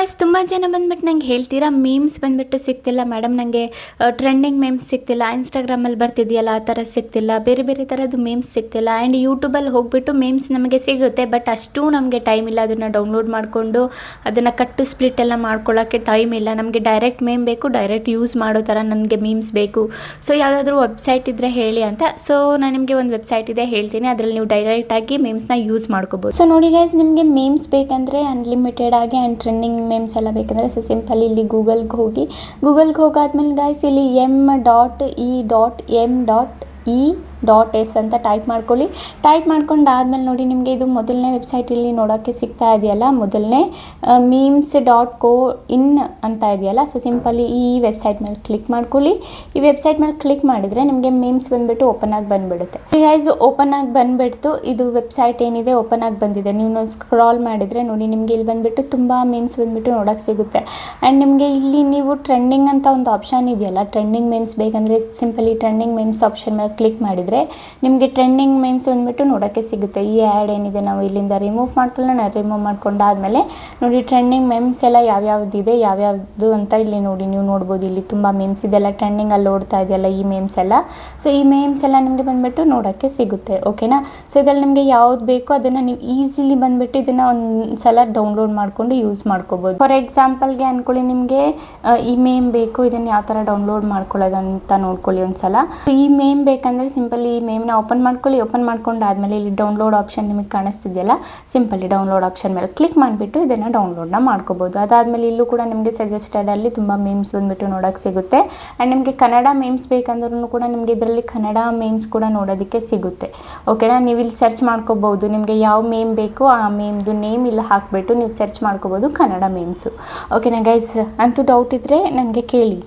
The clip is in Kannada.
ಗಾಯ್ಸ್ ತುಂಬ ಜನ ಬಂದ್ಬಿಟ್ಟು ನಂಗೆ ಹೇಳ್ತೀರಾ ಮೀಮ್ಸ್ ಬಂದ್ಬಿಟ್ಟು ಸಿಗ್ತಿಲ್ಲ ಮೇಡಮ್, ನನಗೆ ಟ್ರೆಂಡಿಂಗ್ ಮೇಮ್ಸ್ ಸಿಗ್ತಿಲ್ಲ, ಇನ್ಸ್ಟಾಗ್ರಾಮಲ್ಲಿ ಬರ್ತಿದೆಯಲ್ಲ ಆ ಥರ ಸಿಗ್ತಿಲ್ಲ, ಬೇರೆ ಬೇರೆ ಥರದ್ದು ಮೇಮ್ಸ್ ಸಿಗ್ತಿಲ್ಲ. ಆ್ಯಂಡ್ ಯೂಟ್ಯೂಬಲ್ಲಿ ಹೋಗ್ಬಿಟ್ಟು ಮೇಮ್ಸ್ ನಮಗೆ ಸಿಗುತ್ತೆ, ಬಟ್ ಅಷ್ಟು ನಮಗೆ ಟೈಮ್ ಇಲ್ಲ ಅದನ್ನು ಡೌನ್ಲೋಡ್ ಮಾಡಿಕೊಂಡು ಅದನ್ನು ಕಟ್ಟು ಸ್ಪ್ಲಿಟ್ ಎಲ್ಲ ಮಾಡ್ಕೊಳ್ಳೋಕ್ಕೆ ಟೈಮ್ ಇಲ್ಲ. ನಮಗೆ ಡೈರೆಕ್ಟ್ ಮೇಮ್ ಬೇಕು, ಡೈರೆಕ್ಟ್ ಯೂಸ್ ಮಾಡೋ ಥರ ನನಗೆ ಮೀಮ್ಸ್ ಬೇಕು. ಸೊ ಯಾವುದಾದ್ರೂ ವೆಬ್ಸೈಟ್ ಇದ್ದರೆ ಹೇಳಿ ಅಂತ. ಸೊ ನಾನು ನಿಮಗೆ ಒಂದು ವೆಬ್ಸೈಟ್ ಇದೆ ಹೇಳ್ತೀನಿ, ಅದರಲ್ಲಿ ನೀವು ಡೈರೆಕ್ಟಾಗಿ ಮೇಮ್ಸ್ನ ಯೂಸ್ ಮಾಡ್ಕೋಬೋದು. ಸೊ ನೋಡಿ ಗೈಸ್, ನಿಮಗೆ ಮೇಮ್ಸ್ ಬೇಕಂದರೆ ಅನ್ಲಿಮಿಟೆಡ್ ಆಗಿ ಆ್ಯಂಡ್ ಟ್ರೆಂಡಿಂಗ್ ಮೇಮ್ಸ್ ಎಲ್ಲ ಬೇಕಂದರೆ ಸೊ ಸಿಂಪಲ್ ಇಲ್ಲಿ ಗೂಗಲ್ಗೆ ಹೋಗಾದ್ಮೇಲೆ ಗಾಯ್ಸ್ ಇಲ್ಲಿ m.e.m.e.s ಅಂತ ಟೈಪ್ ಮಾಡ್ಕೊಳ್ಳಿ. ಟೈಪ್ ಮಾಡ್ಕೊಂಡಾದ್ಮೇಲೆ ನೋಡಿ ನಿಮಗೆ ಇದು ಮೊದಲನೇ ವೆಬ್ಸೈಟ್ ಇಲ್ಲಿ ನೋಡೋಕ್ಕೆ ಸಿಗ್ತಾ ಇದೆಯಲ್ಲ, ಮೊದಲನೇ memes.co.in ಅಂತ ಇದೆಯಲ್ಲ. ಸೊ ಸಿಂಪಲಿ ಈ ವೆಬ್ಸೈಟ್ ಮೇಲೆ ಕ್ಲಿಕ್ ಮಾಡ್ಕೊಳ್ಳಿ. ಈ ವೆಬ್ಸೈಟ್ ಮೇಲೆ ಕ್ಲಿಕ್ ಮಾಡಿದರೆ ನಿಮಗೆ ಮೇಮ್ಸ್ ಬಂದುಬಿಟ್ಟು ಓಪನ್ ಆಗಿ ಬಂದುಬಿಡುತ್ತೆ. ಗೈಸ್ ಓಪನ್ ಆಗಿ ಬಂದುಬಿಡ್ತು, ಇದು ವೆಬ್ಸೈಟ್ ಏನಿದೆ ಓಪನ್ ಆಗಿ ಬಂದಿದೆ. ನೀವು ಸ್ಕ್ರಾಲ್ ಮಾಡಿದರೆ ನೋಡಿ ನಿಮಗೆ ಇಲ್ಲಿ ಬಂದುಬಿಟ್ಟು ತುಂಬ ಮೇಮ್ಸ್ ಬಂದುಬಿಟ್ಟು ನೋಡೋಕ್ಕೆ ಸಿಗುತ್ತೆ. ಆ್ಯಂಡ್ ನಿಮಗೆ ಇಲ್ಲಿ ನೀವು ಟ್ರೆಂಡಿಂಗ್ ಅಂತ ಒಂದು ಆಪ್ಷನ್ ಇದೆಯಲ್ಲ, ಟ್ರೆಂಡಿಂಗ್ ಮೇಮ್ಸ್ ಬೇಕಂದರೆ ಸಿಂಪಲಿ ಟ್ರೆಂಡಿಂಗ್ ಮೇಮ್ಸ್ ಆಪ್ಷನ್ ಮೇಲೆ ಕ್ಲಿಕ್ ಮಾಡಿದರೆ ನಿಮಗೆ ಟ್ರೆಂಡಿಂಗ್ ಮೇಮ್ಸ್ ಬಂದುಬಿಟ್ಟು ನೋಡೋಕ್ಕೆ ಸಿಗುತ್ತೆ. ಈ ಆ್ಯಡ್ ಏನಿದೆ ನಾವು ಇಲ್ಲಿಂದ ರಿಮೂವ್ ಮಾಡ್ಕೊಂಡಾದ್ಮೇಲೆ ನೋಡಿ ಟ್ರೆಂಡಿಂಗ್ ಮೇಮ್ಸ್ ಎಲ್ಲ ಯಾವ್ಯಾವ್ದಿದೆ ಯಾವ್ಯಾವುದು ಅಂತ ಇಲ್ಲಿ ನೋಡಿ ನೀವು ನೋಡ್ಬೋದು. ಇಲ್ಲಿ ತುಂಬ ಮೇಮ್ಸ್ ಇದೆಲ್ಲ ಟ್ರೆಂಡಿಂಗಲ್ಲಿ ಓಡ್ತಾ ಇದೆಯಲ್ಲ ಈ ಮೇಮ್ಸ್ ಎಲ್ಲ. ಸೊ ಈ ಮೇಮ್ಸ್ ಎಲ್ಲ ನಿಮಗೆ ಬಂದುಬಿಟ್ಟು ನೋಡೋಕ್ಕೆ ಸಿಗುತ್ತೆ, ಓಕೆನಾ. ಸೊ ಇದರಲ್ಲಿ ನಿಮಗೆ ಯಾವ್ದು ಬೇಕೋ ಅದನ್ನು ನೀವು ಈಸಿಲಿ ಬಂದುಬಿಟ್ಟು ಇದನ್ನು ಒಂದು ಸಲ ಡೌನ್ಲೋಡ್ ಮಾಡಿಕೊಂಡು ಯೂಸ್ ಮಾಡ್ಕೋಬೋದು. ಫಾರ್ ಎಕ್ಸಾಂಪಲ್ಗೆ ಅಂದ್ಕೊಳ್ಳಿ, ನಿಮಗೆ ಈ ಮೇಮ್ ಬೇಕು, ಇದನ್ನು ಯಾವ ಥರ ಡೌನ್ಲೋಡ್ ಮಾಡ್ಕೊಳ್ಳೋದಂತ ನೋಡ್ಕೊಳ್ಳಿ ಒಂದು ಸಲ. ಈ ಮೇಮ್ ಬೇಕಂದರೆ ಸಿಂಪಲ್ ಈ ಮೇಮ್ನ ಓಪನ್ ಮಾಡ್ಕೊಳ್ಳಿ. ಓಪನ್ ಮಾಡ್ಕೊಂಡಾದ್ಮೇಲೆ ಇಲ್ಲಿ ಡೌನ್ಲೋಡ್ ಆಪ್ಷನ್ ನಿಮಗೆ ಕಾಣಿಸ್ತಿದೆಯಲ್ಲ, ಸಿಂಪಲಿ ಡೌನ್ಲೋಡ್ ಆಪ್ಷನ್ ಮೇಲೆ ಕ್ಲಿಕ್ ಮಾಡಿಬಿಟ್ಟು ಇದನ್ನು ಡೌನ್ಲೋಡ್ನ ಮಾಡ್ಕೋಬೋದು. ಅದಾದಮೇಲೆ ಇಲ್ಲೂ ಕೂಡ ನಿಮಗೆ ಸಜೆಸ್ಟೆಡಲ್ಲಿ ತುಂಬ ಮೇಮ್ಸ್ ಬಂದುಬಿಟ್ಟು ನೋಡೋಕ್ಕೆ ಸಿಗುತ್ತೆ. ಆ್ಯಂಡ್ ನಿಮಗೆ ಕನ್ನಡ ಮೇಮ್ಸ್ ಬೇಕಂದ್ರೂ ಕೂಡ ನಿಮಗೆ ಇದರಲ್ಲಿ ಕನ್ನಡ ಮೇಮ್ಸ್ ಕೂಡ ನೋಡೋದಕ್ಕೆ ಸಿಗುತ್ತೆ, ಓಕೆನಾ. ನೀವು ಇಲ್ಲಿ ಸರ್ಚ್ ಮಾಡ್ಕೋಬೋದು, ನಿಮಗೆ ಯಾವ ಮೇಮ್ ಬೇಕು ಆ ಮೇಮ್ದು ನೇಮ್ ಇಲ್ಲಿ ಹಾಕಿಬಿಟ್ಟು ನೀವು ಸರ್ಚ್ ಮಾಡ್ಕೋಬೋದು ಕನ್ನಡ ಮೇಮ್ಸು, ಓಕೆನಾ ಗೈಸ್. ಅಂತೂ ಡೌಟ್ ಇದ್ದರೆ ನನಗೆ ಕೇಳಿ.